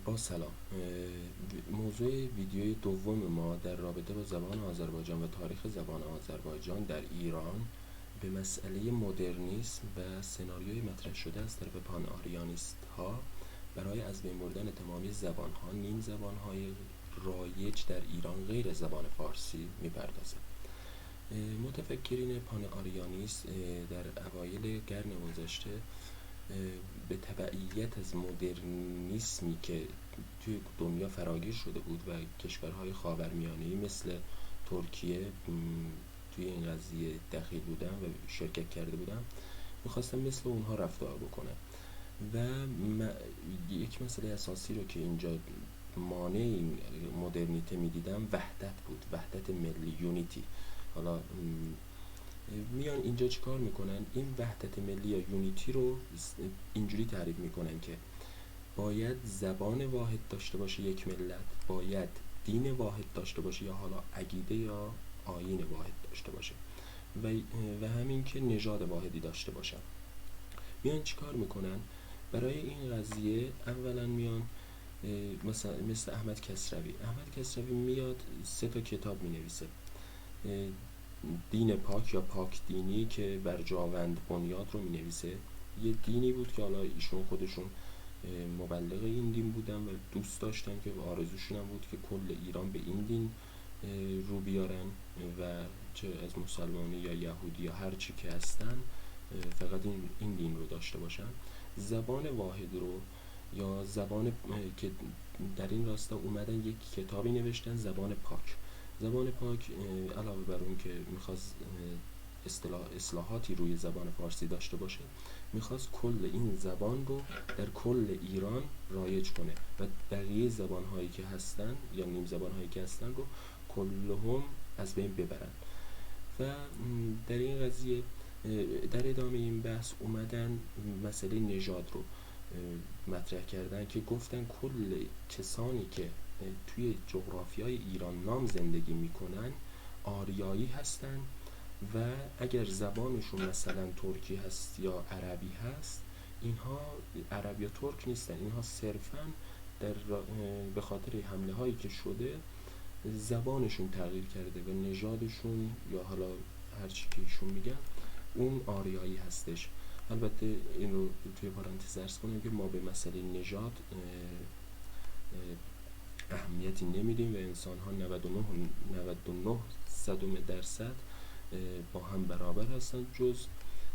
با سلام. موضوع ویدیوی دوم ما در رابطه با زبان آذربایجان و تاریخ زبان آذربایجان در ایران به مسئله مدرنیسم و سناریوی مطرح شده از طرف پان آریانیست ها برای از بین بردن تمامی زبان ها، نیم زبان های رایج در ایران غیر زبان فارسی میپردازه. متفکرین پان آریانیست در اوایل قرن گذشته به تبعیت از مدرنیسمی که توی دنیا فراگیر شده بود و کشورهای خاورمیانه‌ای مثل ترکیه توی این قضیه دخیل بودن و شرکت کرده بودن، میخواستن مثل اونها رفتار بکنن و یک مسئله اساسی رو که اینجا مانع این مدرنیته میدیدم وحدت بود، وحدت ملی، یونیتی. حالا میان اینجا چیکار میکنن؟ این وحدت ملی یا یونیتی رو اینجوری تعریف میکنن که باید زبان واحد داشته باشه یک ملت، باید دین واحد داشته باشه یا حالا عقیده یا آیین واحد داشته باشه و همین که نژاد واحدی داشته باشن. میان چیکار میکنن؟ برای این قضیه اولا میان مثل احمد کسروی میاد 3 کتاب مینویسه: دین پاک یا پاک دینی که بر جاوند بنیاد رو مینویسه. یه دینی بود که حالا ایشون خودشون مبلغ این دین بودن و دوست داشتن که آرزوشون هم بود که کل ایران به این دین رو بیارن و چه از مسلمانی یا یهودی یا هر چی که هستن فقط این دین رو داشته باشن. زبان واحد رو یا زبان که در این راستا اومدن یک کتابی نوشتن، زبان پاک علاوه بر اون که میخواست اصلاحاتی روی زبان فارسی داشته باشه، میخواست کل این زبان رو در کل ایران رایج کنه و بقیه زبانهایی که هستن یا نیم زبانهایی که هستن رو کلهم از بین ببرن. و در این قضیه در ادامه این بحث اومدن مسئله نژاد رو مطرح کردن که گفتن کل کسانی که توی جغرافیای ایران نام زندگی میکنن آریایی هستن و اگر زبانشون مثلا ترکی هست یا عربی هست، اینها عربی یا ترک نیستن، اینها صرفاً به خاطر حمله هایی که شده زبانشون تغییر کرده و نژادشون یا حالا هر چی که ایشون میگن اون آریایی هستش. البته این رو توی پارانتز عرض کنم که ما به مسئله نژاد اهمیتی نمیدیم و انسان ها 99.99% با هم برابر هستن، جز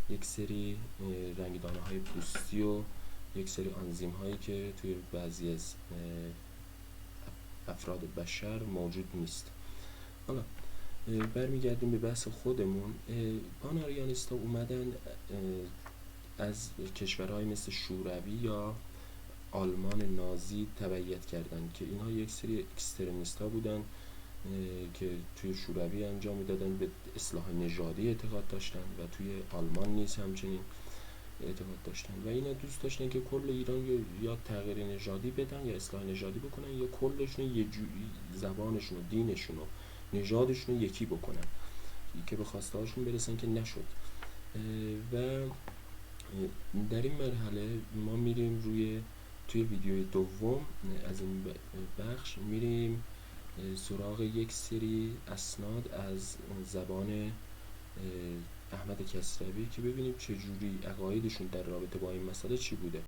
یک سری رنگدانه های پوستی و یک سری آنزیم هایی که توی بعضی از افراد بشر موجود نیست. حالا برمیگردیم به بحث خودمون. پان آریانیستا اومدن از کشورهای مثل شوروی یا آلمان نازی تبعیت کردن که اینها یک سری اکسترمیستا بودن که توی شوروی انجام میدادن، به اصلاح نژادی اعتقاد داشتن و توی آلمان نیز همچنین اعتقاد داشتن و اینا دوست داشتن که کل ایران یا تغییر نژادی بدن یا اصلاح نژادی بکنن یا کلشون یه زبانشون و دینشون و نژادشون رو یکی بکنن که به خواسته هاشون برسن که نشد. و در این مرحله ما میریم توی ویدیوی دوم از این بخش میریم سراغ یک سری اسناد از زبان احمد کسروی که ببینیم چجوری عقایدشون در رابطه با این مسئله چی بوده.